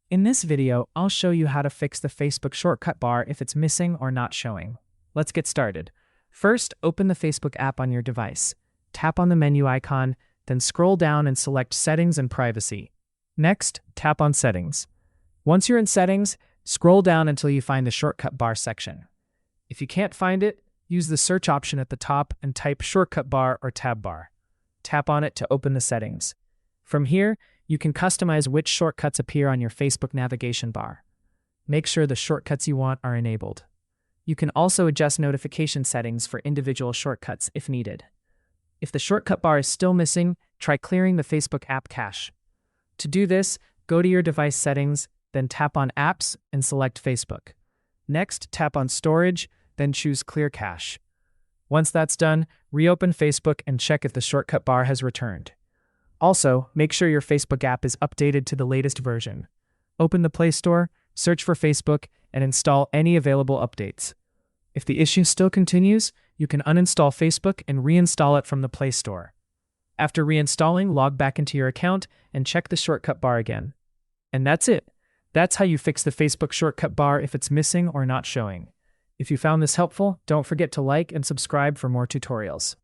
In this video, I'll show you how to fix the Facebook shortcut bar if it's missing or not showing. Let's get started. First, open the Facebook app on your device. Tap on the menu icon, then scroll down and select Settings and Privacy. Next, tap on Settings. Once you're in Settings, scroll down until you find the shortcut bar section. If you can't find it, use the search option at the top and type shortcut bar or tab bar. Tap on it to open the settings. From here, you can customize which shortcuts appear on your Facebook navigation bar. Make sure the shortcuts you want are enabled. You can also adjust notification settings for individual shortcuts if needed. If the shortcut bar is still missing, try clearing the Facebook app cache. To do this, go to your device settings, then tap on Apps and select Facebook. Next, tap on Storage, then choose Clear Cache. Once that's done, reopen Facebook and check if the shortcut bar has returned. Also, make sure your Facebook app is updated to the latest version. Open the Play Store, search for Facebook, and install any available updates. If the issue still continues, you can uninstall Facebook and reinstall it from the Play Store. After reinstalling, log back into your account and check the shortcut bar again. And that's it. That's how you fix the Facebook shortcut bar if it's missing or not showing. If you found this helpful, don't forget to like and subscribe for more tutorials.